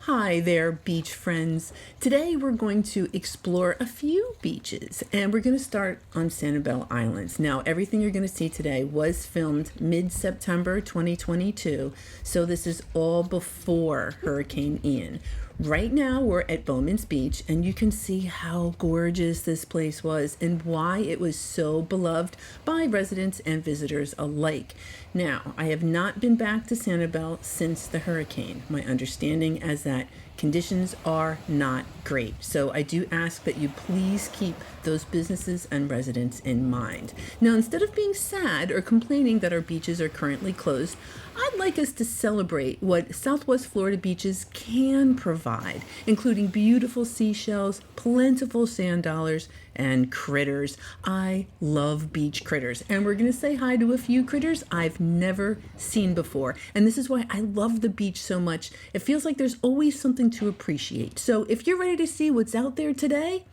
Hi there, beach friends. Today we're going to explore a few beaches and we're going to start on Sanibel Islands. Now, everything you're going to see today was filmed mid-September 2022, so this is all before Hurricane Ian. Right now we're at Bowman's Beach and you can see how gorgeous this place was and why it was so beloved by residents and visitors alike. Now, I have not been back to Sanibel since the hurricane. My understanding is that conditions are not great. So I do ask that you please keep those businesses and residents in mind. Now, instead of being sad or complaining that our beaches are currently closed, I'd like us to celebrate what Southwest Florida beaches can provide, including beautiful seashells, plentiful sand dollars, and critters. I love beach critters, and we're going to say hi to a few critters I've never seen before. And this is why I love the beach so much. It feels like there's always something to appreciate. So if you're ready to see what's out there today,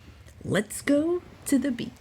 let's go to the beach.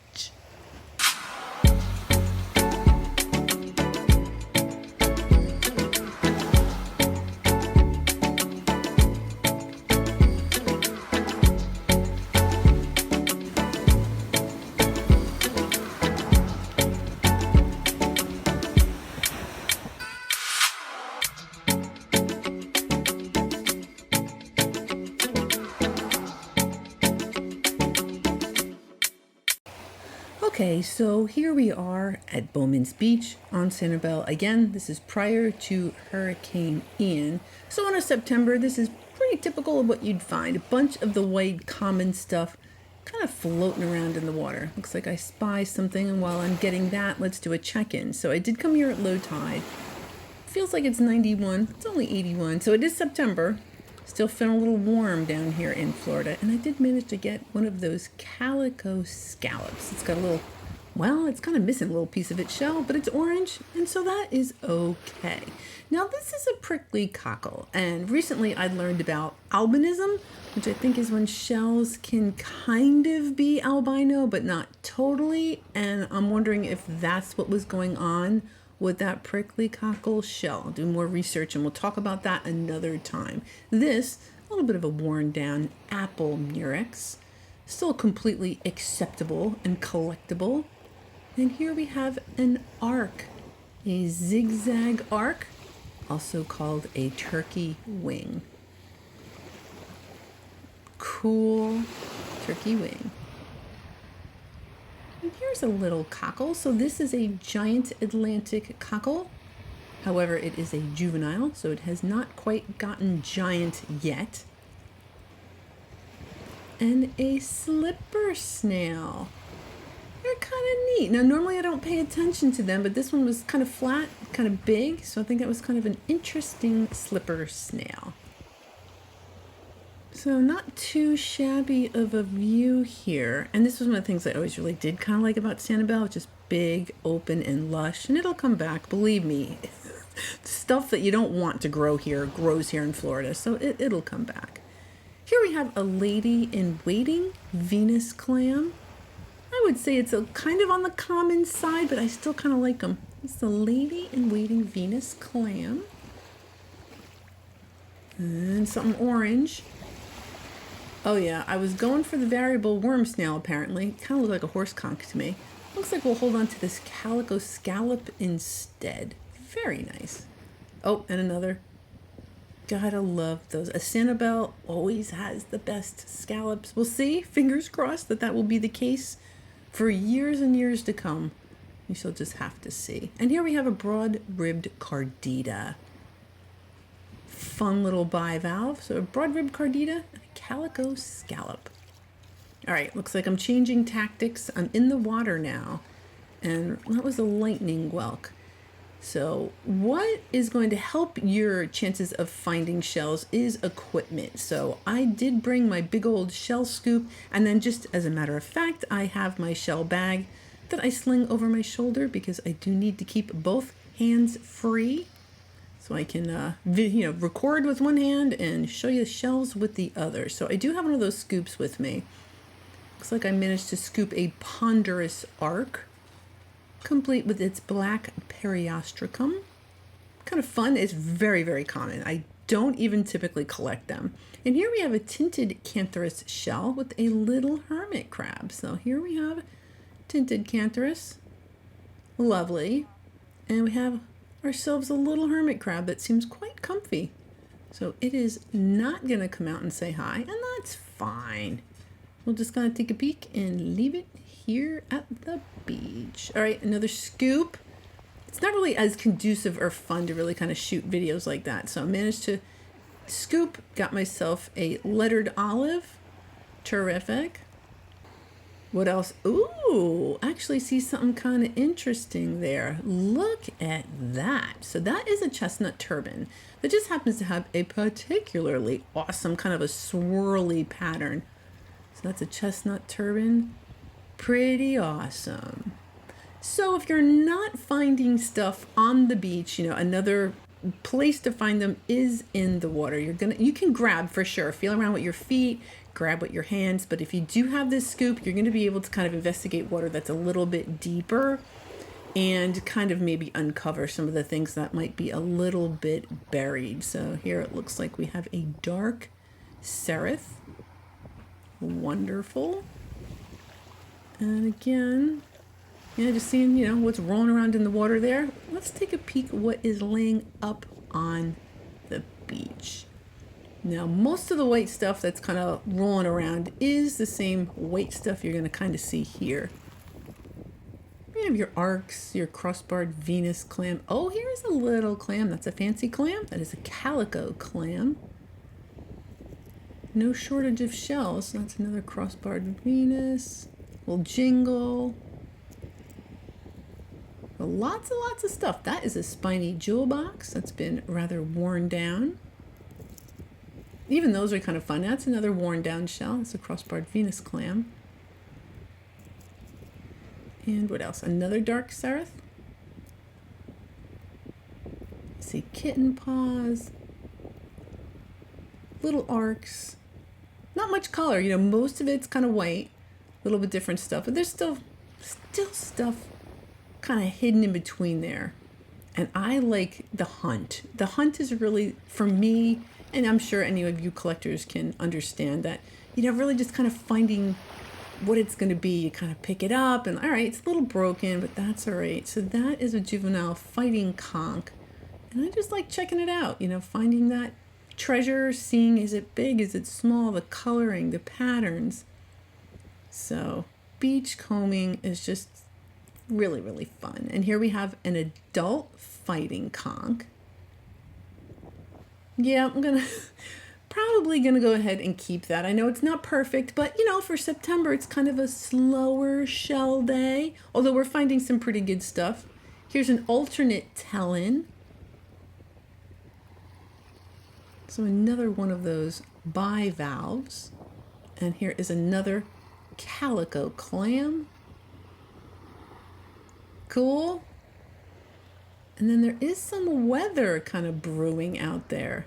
Okay, so here we are at Bowman's Beach on Sanibel. Again, this is prior to Hurricane Ian. So in September, this is pretty typical of what you'd find. A bunch of the white common stuff kind of floating around in the water. Looks like I spy something, and while I'm getting that, let's do a check-in. So I did come here at low tide. Feels like it's 91. It's only 81, so it is September. Still feeling a little warm down here in Florida. And I did manage to get one of those calico scallops. It's got a little, well, it's kind of missing a little piece of its shell, but it's orange, and so that is okay. Now, this is a prickly cockle, and recently I learned about albinism, which I think is when shells can kind of be albino, but not totally, and I'm wondering if that's what was going on with that prickly cockle shell. I'll do more research and we'll talk about that another time. This, a little bit of a worn down apple murex, still completely acceptable and collectible. And here we have an arc, a zigzag arc, also called a turkey wing. Cool turkey wing. And here's a little cockle. So this is a giant Atlantic cockle. However, it is a juvenile, so it has not quite gotten giant yet. And a slipper snail. They're kind of neat. Now, normally I don't pay attention to them, but this one was kind of flat, kind of big, so I think that was kind of an interesting slipper snail. So not too shabby of a view here. And this was one of the things I always really did kind of like about Sanibel, just big, open, and lush. And it'll come back, believe me. Stuff that you don't want to grow here grows here in Florida, so it'll come back. Here we have a lady-in-waiting Venus clam. I would say it's a kind of on the common side, but I still kind of like them. It's the lady-in-waiting Venus clam. And something orange. Oh yeah, I was going for the variable worm snail apparently. Kind of looked like a horse conch to me. Looks like we'll hold on to this calico scallop instead. Very nice. Oh, and another. Gotta love those. A Sanibel always has the best scallops. We'll see. Fingers crossed that will be the case for years and years to come. We shall just have to see. And here we have a broad-ribbed cardita. Fun little bivalve. So a broad-ribbed cardita and a calico scallop. All right, looks like I'm changing tactics. I'm in the water now, and that was a lightning whelk. So what is going to help your chances of finding shells is equipment. So I did bring my big old shell scoop, and then just as a matter of fact, I have my shell bag that I sling over my shoulder because I do need to keep both hands free. So I can record with one hand and show you the shells with the other. So I do have one of those scoops with me. Looks like I managed to scoop a ponderous arc, complete with its black periostracum. Kind of fun. It's very, very common. I don't even typically collect them. And here we have a tinted Cantharus shell with a little hermit crab. So here we have tinted Cantharus. Lovely. And we have ourselves a little hermit crab that seems quite comfy. So it is not going to come out and say hi, and that's fine. We're just going to take a peek and leave it here at the beach. All right, another scoop. It's not really as conducive or fun to really kind of shoot videos like that. So I managed to scoop, got myself a lettered olive. Terrific. What else? Ooh, actually see something kind of interesting there. Look at that. So that is a chestnut turban that just happens to have a particularly awesome kind of a swirly pattern. So that's a chestnut turban. Pretty awesome. So if you're not finding stuff on the beach, you know, another place to find them is in the water. You can grab for sure, feel around with your feet, grab with your hands, but if you do have this scoop, you're going to be able to kind of investigate water that's a little bit deeper and kind of maybe uncover some of the things that might be a little bit buried. So here it looks like we have a dark seraph. Wonderful. And again, just seeing, what's rolling around in the water there. Let's take a peek at what is laying up on the beach. Now, most of the white stuff that's kind of rolling around is the same white stuff you're going to kind of see here. You have your arcs, your crossbarred Venus clam. Oh, here's a little clam. That's a fancy clam. That is a calico clam. No shortage of shells. That's another crossbarred Venus. Little jingle. Well, lots and lots of stuff. That is a spiny jewel box that's been rather worn down. Even those are kind of fun. That's another worn down shell. It's a crossbarred Venus clam. And what else? Another dark seraph. See kitten paws. Little arcs. Not much color. Most of it's kind of white. A little bit different stuff. But there's still stuff kind of hidden in between there. And I like the hunt. The hunt is really, for me, and I'm sure any of you collectors can understand that, really just kind of finding what it's going to be. You kind of pick it up and, all right, it's a little broken, but that's all right. So that is a juvenile fighting conch. And I just like checking it out, finding that treasure, seeing is it big, is it small, the coloring, the patterns. So beachcombing is just really, really fun. And here we have an adult fighting conch. Yeah, I'm probably gonna go ahead and keep that. I know it's not perfect, but for September, it's kind of a slower shell day, although we're finding some pretty good stuff. Here's an alternate tellin. So another one of those bivalves. And here is another calico clam. Cool. And then there is some weather kind of brewing out there.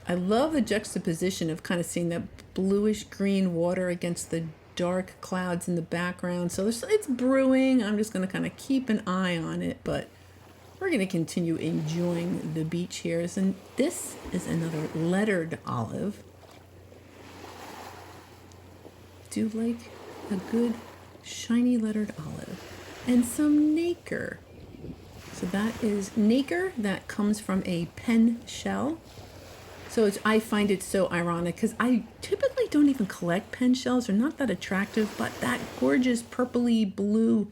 I love the juxtaposition of kind of seeing that bluish green water against the dark clouds in the background. So it's brewing. I'm just going to kind of keep an eye on it, but we're going to continue enjoying the beach here. And this is another lettered olive. Do like a good shiny lettered olive. And some nacre. So that is nacre that comes from a pen shell. So I find it so ironic because I typically don't even collect pen shells. They're not that attractive, but that gorgeous purpley blue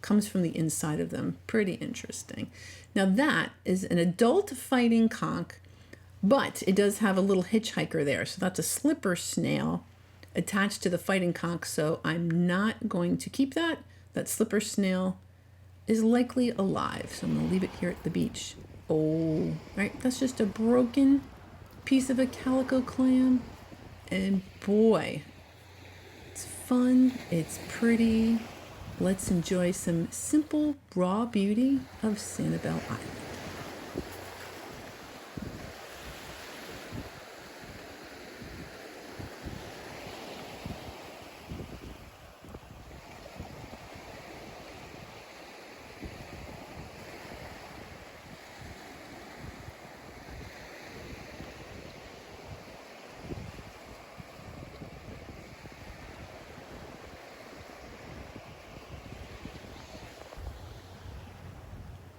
comes from the inside of them. Pretty interesting. Now that is an adult fighting conch, but it does have a little hitchhiker there. So that's a slipper snail attached to the fighting conch. So I'm not going to keep that. That slipper snail is likely alive. So I'm going to leave it here at the beach. Oh, right. That's just a broken piece of a calico clam. And boy, it's fun. It's pretty. Let's enjoy some simple raw beauty of Sanibel Island.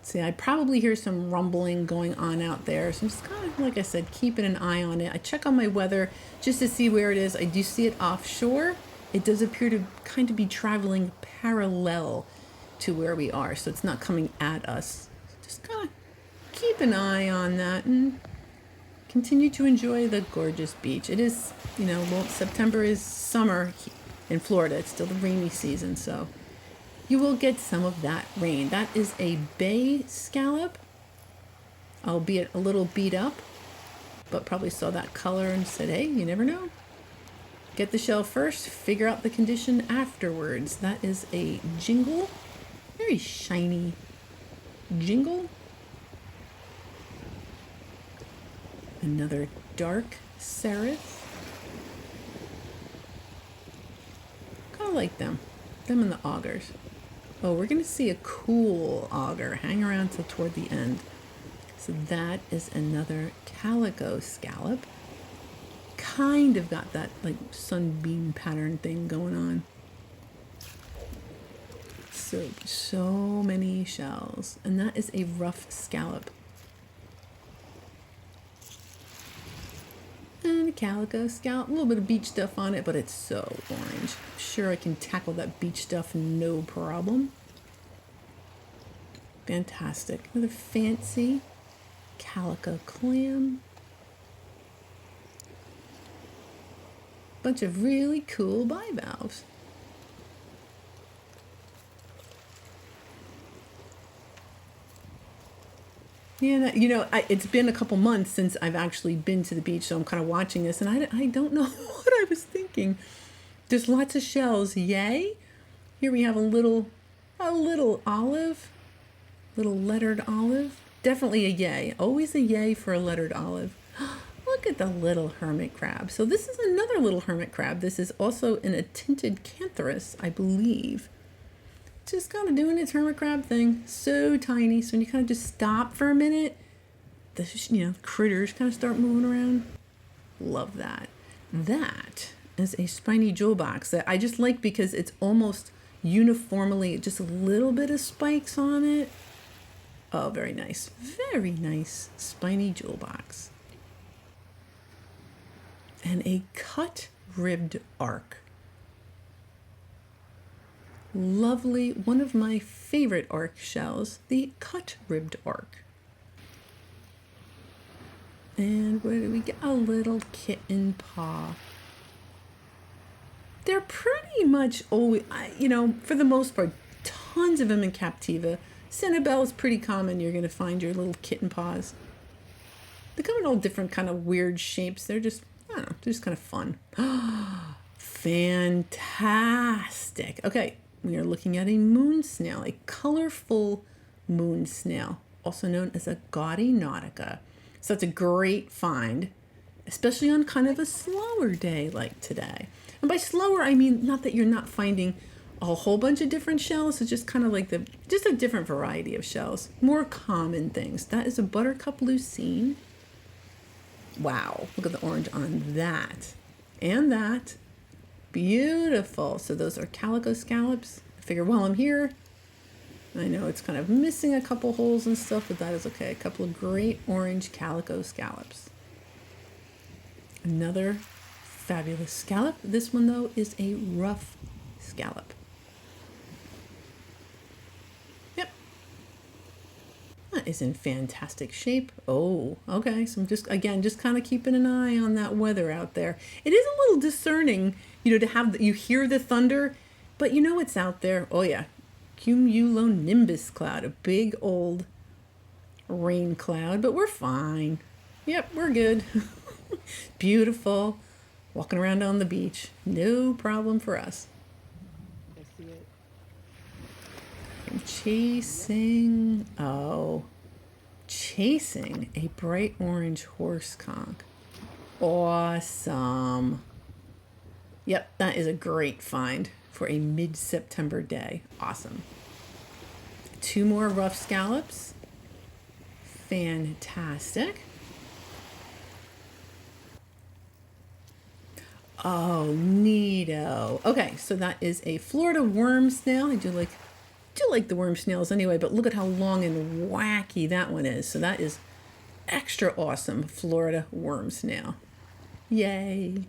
See, I probably hear some rumbling going on out there. So I'm just kind of, like I said, keeping an eye on it. I check on my weather just to see where it is. I do see it offshore. It does appear to kind of be traveling parallel to where we are. So it's not coming at us. Just kind of keep an eye on that and continue to enjoy the gorgeous beach. It is, well, September is summer in Florida. It's still the rainy season, so you will get some of that rain. That is a bay scallop, albeit a little beat up, but probably saw that color and said, hey, you never know. Get the shell first, figure out the condition afterwards. That is a jingle, very shiny jingle. Another dark serif. Kind of like them and the augers. Oh, we're going to see a cool auger. Hang around till toward the end. So that is another calico scallop. Kind of got that like sunbeam pattern thing going on. So many shells. And that is a rough scallop. And a calico scallop, a little bit of beach stuff on it, but it's so orange. I'm sure I can tackle that beach stuff no problem. Fantastic. Another fancy calico clam. Bunch of really cool bivalves. Yeah, it's been a couple months since I've actually been to the beach, so I'm kind of watching this, and I don't know what I was thinking. There's lots of shells, yay! Here we have a little olive, little lettered olive. Definitely a yay. Always a yay for a lettered olive. Look at the little hermit crab. So this is another little hermit crab. This is also in a tinted cantharus, I believe. Just kind of doing its hermit crab thing. So tiny. So when you kind of just stop for a minute, the critters kind of start moving around. Love that. That is a spiny jewel box that I just like because it's almost uniformly just a little bit of spikes on it. Oh, very nice. Very nice spiny jewel box. And a cut ribbed arc. Lovely, one of my favorite arc shells, the cut ribbed arc. And where do we get? A little kitten paw. They're pretty much always, for the most part, tons of them in Captiva. Sanibel is pretty common. You're going to find your little kitten paws. They come in all different kind of weird shapes. They're just, they're just kind of fun. Fantastic. Okay. We are looking at a moon snail, a colorful moon snail, also known as a gaudy nautica. So that's a great find, especially on kind of a slower day like today. And by slower, I mean not that you're not finding a whole bunch of different shells. It's just kind of like just a different variety of shells, more common things. That is a buttercup lucine. Wow, look at the orange on that and that. Beautiful. So those are calico scallops. I figure while I'm here, I know it's kind of missing a couple holes and stuff, but that is okay. A couple of great orange calico scallops. Another fabulous scallop. This one, though, is a rough scallop. Yep. That is in fantastic shape. Oh, okay. So I'm just kind of keeping an eye on that weather out there. It is a little discerning, to have, you hear the thunder, but you know it's out there. Oh, yeah. Cumulonimbus cloud, a big old rain cloud, but we're fine. Yep, we're good. Beautiful. Walking around on the beach. No problem for us. I see it. I'm chasing a bright orange horse conch. Awesome. Yep, that is a great find for a mid-September day. Awesome. 2 more rough scallops. Fantastic. Oh, neato. Okay, so that is a Florida worm snail. I do like do like the worm snails anyway, but look at how long and wacky that one is. So that is extra awesome Florida worm snail. Yay.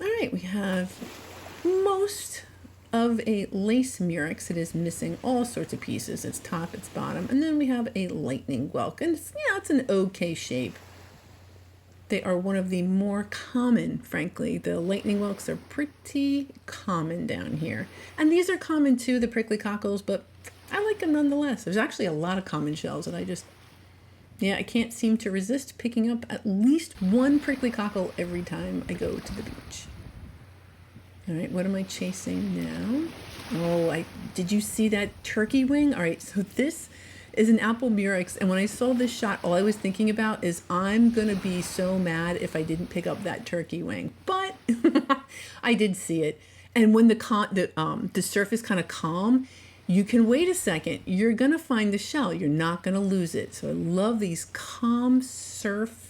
All right, we have most of a lace murex. It is missing all sorts of pieces, its top, its bottom, and then we have a lightning whelk, and it's an okay shape. They are one of the more common, frankly. The lightning whelks are pretty common down here, and these are common too, the prickly cockles, but I like them nonetheless. There's actually a lot of common shells, and I can't seem to resist picking up at least one prickly cockle every time I go to the beach. All right, what am I chasing now? Oh, did you see that turkey wing? All right, so this is an apple murex, and when I saw this shot, all I was thinking about is I'm gonna be so mad if I didn't pick up that turkey wing. But I did see it, and when the surf is kind of calm, you can wait a second. You're gonna find the shell. You're not gonna lose it. So I love these calm surf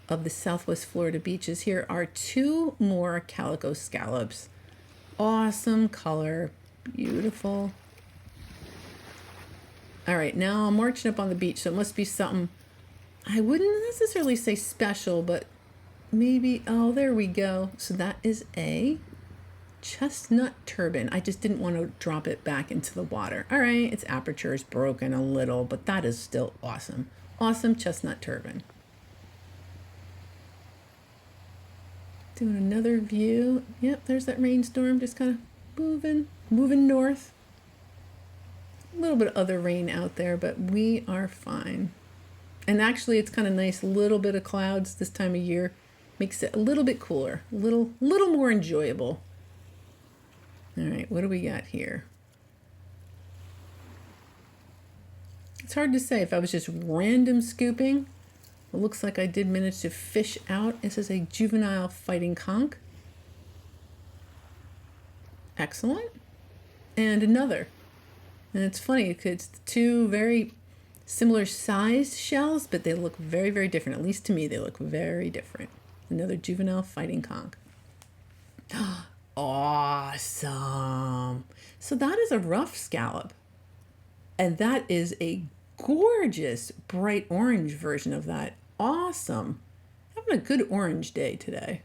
of the Southwest Florida beaches. Here are two more calico scallops. Awesome color, beautiful. All right, now I'm marching up on the beach, so it must be something, I wouldn't necessarily say special, but maybe, oh, there we go. So that is a chestnut turban. I just didn't want to drop it back into the water. All right, its aperture is broken a little, but that is still awesome. Awesome chestnut turban. Doing another view. Yep, there's that rainstorm just kind of moving north. A little bit of other rain out there, but we are fine. And actually, it's kind of nice. A little bit of clouds this time of year makes it a little bit cooler, a little more enjoyable. All right, what do we got here? It's hard to say if I was just random scooping. It looks like I did manage to fish out. This is a juvenile fighting conch. Excellent. And another. And it's funny because it's two very similar sized shells, but they look very, very different. At least to me, they look very different. Another juvenile fighting conch. Awesome. So that is a rough scallop. And that is a gorgeous bright orange version of that. Awesome. Having a good orange day today.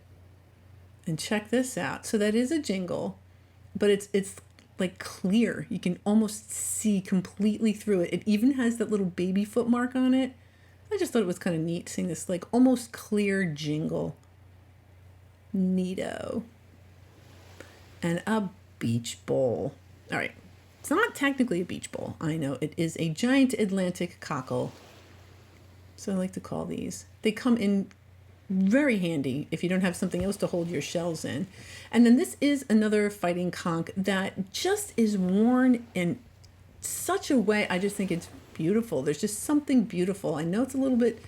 And check this out. So that is a jingle, but it's like clear. You can almost see completely through it. It even has that little baby foot mark on it. I just thought it was kind of neat seeing this like almost clear jingle. Neato. And a beach bowl. All right. It's not technically a beach bowl. I know it is a giant Atlantic cockle. So I like to call these. They come in very handy if you don't have something else to hold your shells in. And then this is another fighting conch that just is worn in such a way. I just think it's beautiful. There's just something beautiful. I know it's a little bit,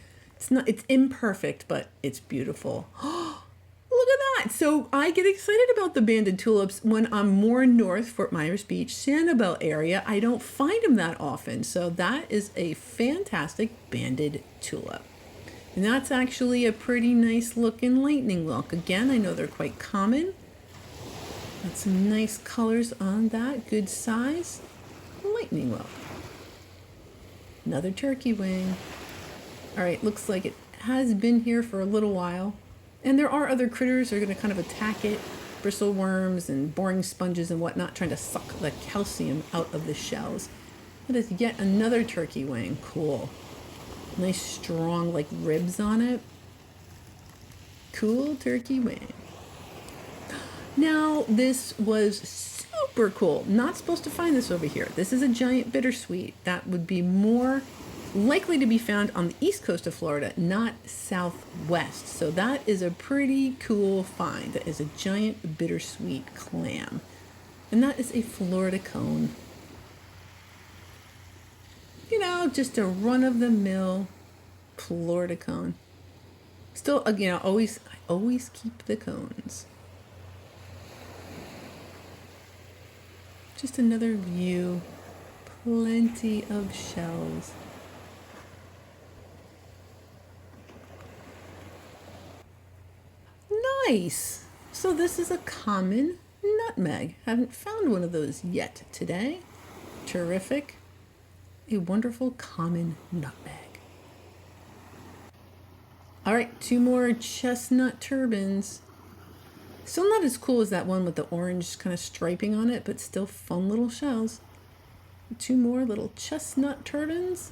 it's imperfect, but it's beautiful. Look at that. So I get excited about the banded tulips when I'm more north, Fort Myers Beach, Sanibel area. I don't find them that often. So that is a fantastic banded tulip. And that's actually a pretty nice looking lightning whelk. Again, I know they're quite common. Got some nice colors on that. Good size. Lightning whelk. Another turkey wing. All right, looks like it has been here for a little while. And there are other critters that are going to kind of attack it. Bristle worms and boring sponges and whatnot, trying to suck the calcium out of the shells. That is yet another turkey wing. Cool. Nice strong like ribs on it. Cool turkey wing. Now this was super cool. Not supposed to find this over here. This is a giant bittersweet. That would be more likely to be found on the east coast of Florida, not southwest. So that is a pretty cool find. That is a giant bittersweet clam. And that is a Florida cone. You know, just a run-of-the-mill Florida cone. Still, you know, I always keep the cones. Just another view. Plenty of shells. Nice. So this is a common nutmeg. Haven't found one of those yet today. Terrific. A wonderful common nutmeg. All right, 2 more chestnut turbans. Still not as cool as that one with the orange kind of striping on it, but still fun little shells. 2 more little chestnut turbans.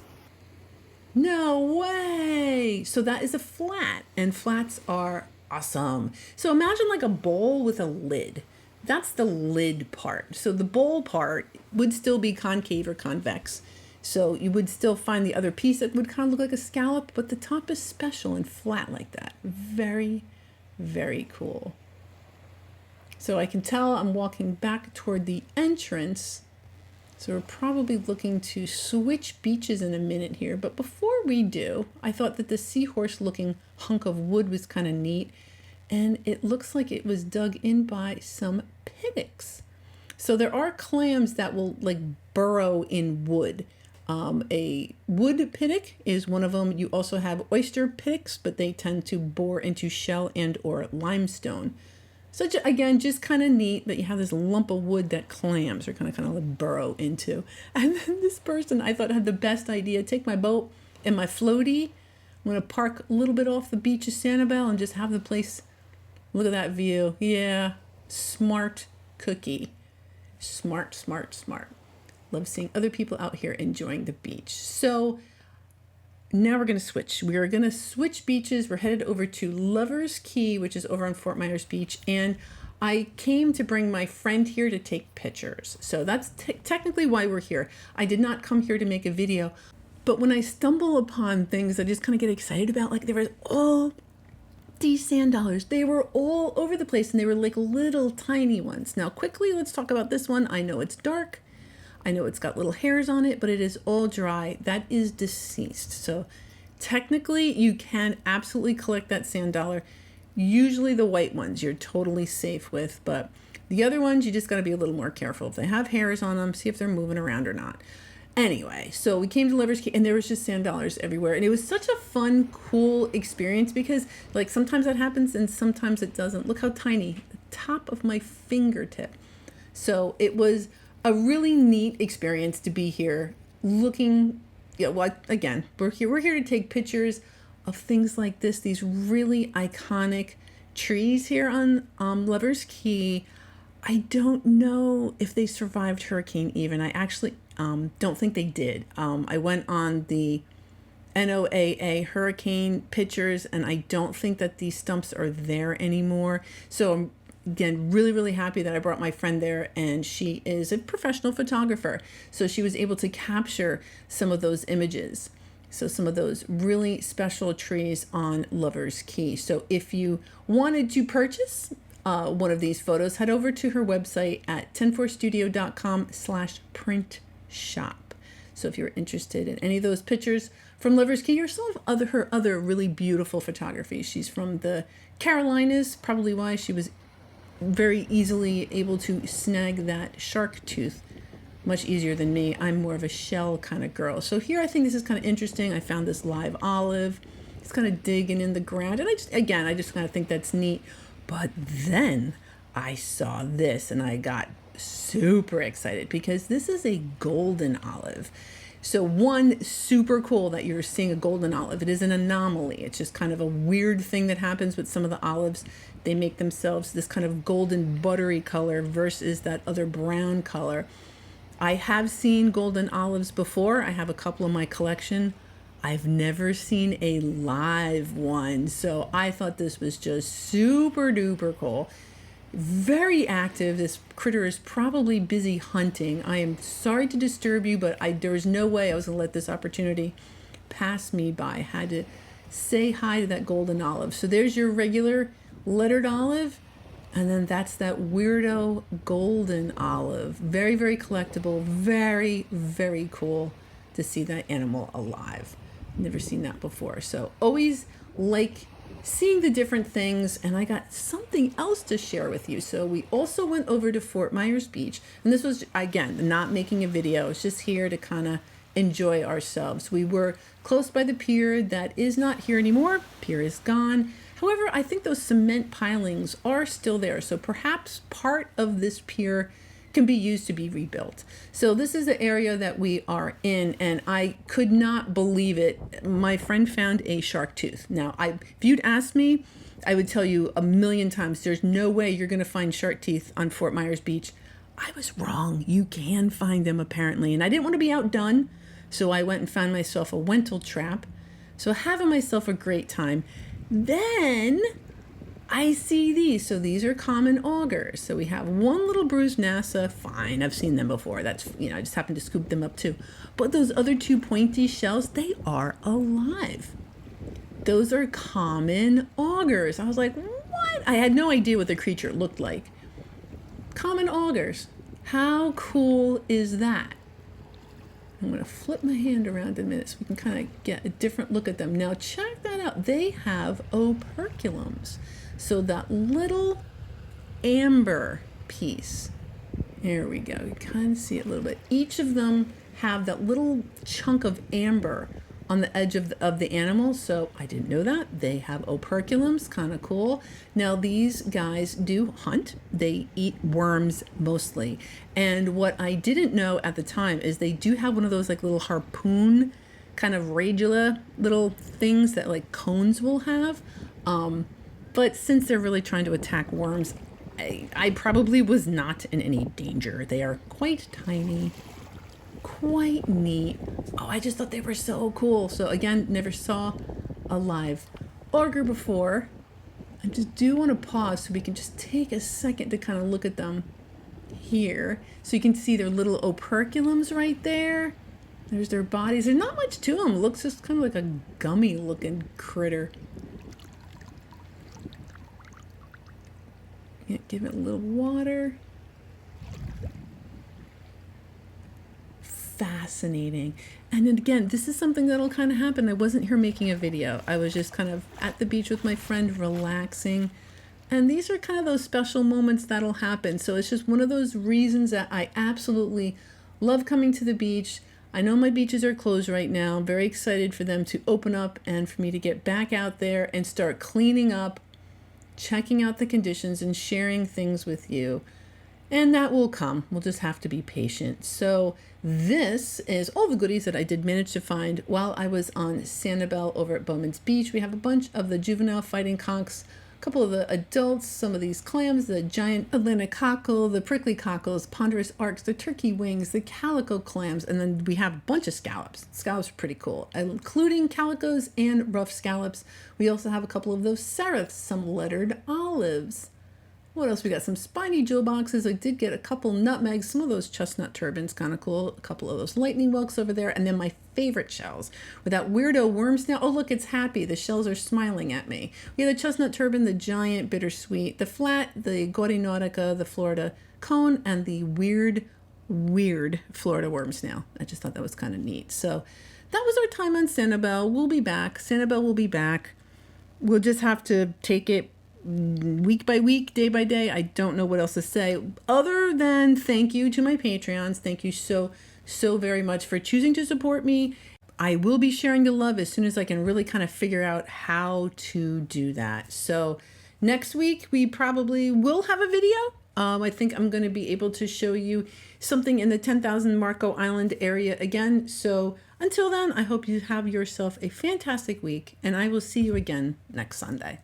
No way! So that is a flat, and flats are awesome. So imagine like a bowl with a lid. That's the lid part. So the bowl part would still be concave or convex. So you would still find the other piece that would kind of look like a scallop, but the top is special and flat like that. Very, very cool. So I can tell I'm walking back toward the entrance. So we're probably looking to switch beaches in a minute here. But before we do, I thought that the seahorse looking hunk of wood was kind of neat. And it looks like it was dug in by some pinnocks. So there are clams that will like burrow in wood. A wood pinnock is one of them. You also have oyster pinnocks, but they tend to bore into shell and or limestone. So again, just kind of neat that you have this lump of wood that clams are kind of like burrow into. And then this person I thought had the best idea. Take my boat and my floaty. I'm going to park a little bit off the beach of Sanibel and just have the place. Look at that view. Yeah, smart cookie. Smart, smart, smart. Love seeing other people out here enjoying the beach. So now we're going to switch. We are going to switch beaches. We're headed over to Lover's Key, which is over on Fort Myers Beach. And I came to bring my friend here to take pictures. So that's technically why we're here. I did not come here to make a video. But when I stumble upon things I just kind of get excited about, like there was all these sand dollars. They were all over the place and they were like little tiny ones. Now quickly, let's talk about this one. I know it's dark. I know it's got little hairs on it, but it is all dry. That is deceased. So technically you can absolutely collect that sand dollar. Usually the white ones you're totally safe with, but the other ones you just got to be a little more careful. If they have hairs on them, see if they're moving around or not. Anyway, so we came to Lover's Key and there was just sand dollars everywhere. And it was such a fun, cool experience because like sometimes that happens and sometimes it doesn't. Look how tiny, the top of my fingertip. So it was a really neat experience to be here looking, again, we're here to take pictures of things like this, these really iconic trees here on Lover's Key. I don't know if they survived Hurricane Ian. I actually don't think they did. I went on the NOAA hurricane pictures and I don't think that these stumps are there anymore. So I'm again, really, really happy that I brought my friend there, and she is a professional photographer. So she was able to capture some of those images. So some of those really special trees on Lover's Key. So if you wanted to purchase one of these photos, head over to her website at 104studio.com/print shop. So if you're interested in any of those pictures from Lover's Key or some of her other really beautiful photography. She's from the Carolinas, probably why she was very easily able to snag that shark tooth much easier than me. I'm more of a shell kind of girl. So here I think this is kind of interesting. I found this live olive. It's kind of digging in the ground. And I just kind of think that's neat. But then I saw this and I got super excited because this is a golden olive. So one, super cool that you're seeing a golden olive. It is an anomaly. It's just kind of a weird thing that happens with some of the olives. They make themselves this kind of golden buttery color versus that other brown color. I have seen golden olives before. I have a couple in my collection. I've never seen a live one. So I thought this was just super duper cool. Very active. This critter is probably busy hunting. I am sorry to disturb you, but there was no way I was going to let this opportunity pass me by. I had to say hi to that golden olive. So there's your regular lettered olive, and then that's that weirdo golden olive. Very, very collectible. Very, very cool to see that animal alive. Never seen that before. So always like seeing the different things, and I got something else to share with you. So we also went over to Fort Myers Beach, and this was, again, not making a video. It's just here to kind of enjoy ourselves. We were close by the pier that is not here anymore. Pier is gone. However, I think those cement pilings are still there. So perhaps part of this pier can be used to be rebuilt. So this is the area that we are in, and I could not believe it. My friend found a shark tooth. Now, if you'd asked me, I would tell you a million times, there's no way you're gonna find shark teeth on Fort Myers Beach. I was wrong. You can find them apparently. And I didn't want to be outdone, so I went and found myself a Wentel trap. So having myself a great time. Then I see these. So these are common augers. So we have one little bruised NASA. Fine, I've seen them before. That's, I just happened to scoop them up too. But those other two pointy shells, they are alive. Those are common augers. I was like, what? I had no idea what the creature looked like. Common augers. How cool is that? I'm going to flip my hand around in a minute so we can kind of get a different look at them. Now check that out. They have operculums. So that little amber piece. There we go. You kind of see it a little bit. Each of them have that little chunk of amber on the edge of the animal. So I didn't know that. They have operculums, kind of cool. Now these guys do hunt. They eat worms mostly. And what I didn't know at the time is they do have one of those like little harpoon kind of radula little things that like cones will have. But since they're really trying to attack worms, I probably was not in any danger. They are quite tiny. Quite neat. Oh, I just thought they were so cool. So again, never saw a live auger before. I just do want to pause so we can just take a second to kind of look at them here. So you can see their little operculums right there. There's their bodies. There's not much to them. Looks just kind of like a gummy looking critter. Give it a little water. Fascinating. And then again, this is something that'll kind of happen. I wasn't here making a video. I was just kind of at the beach with my friend relaxing. And these are kind of those special moments that'll happen. So it's just one of those reasons that I absolutely love coming to the beach. I know my beaches are closed right now. I'm very excited for them to open up and for me to get back out there and start cleaning up, checking out the conditions and sharing things with you. And that will come. We'll just have to be patient. So this is all the goodies that I did manage to find while I was on Sanibel over at Bowman's Beach. We have a bunch of the juvenile fighting conchs, a couple of the adults, some of these clams, the giant Atlantic cockle, the prickly cockles, ponderous arcs, the turkey wings, the calico clams, and then we have a bunch of scallops. Scallops are pretty cool, including calicos and rough scallops. We also have a couple of those serifs, some lettered olives. What else? We got some spiny jewel boxes. I did get a couple nutmegs, some of those chestnut turbans, kind of cool. A couple of those lightning whelks over there. And then my favorite shells with that weirdo worm snail. Oh, look, it's happy. The shells are smiling at me. We have the chestnut turban, the giant bittersweet, the flat, the Nautica, the Florida cone, and the weird Florida worm snail. I just thought that was kind of neat. So that was our time on Sanibel. We'll be back. Sanibel will be back. We'll just have to take it week by week, day by day. I don't know what else to say other than thank you to my Patreons. Thank you so very much for choosing to support me. I will be sharing the love as soon as I can really kind of figure out how to do that. So next week we probably will have a video. I think I'm going to be able to show you something in the 10,000 Marco Island area again. So until then, I hope you have yourself a fantastic week, and I will see you again next Sunday.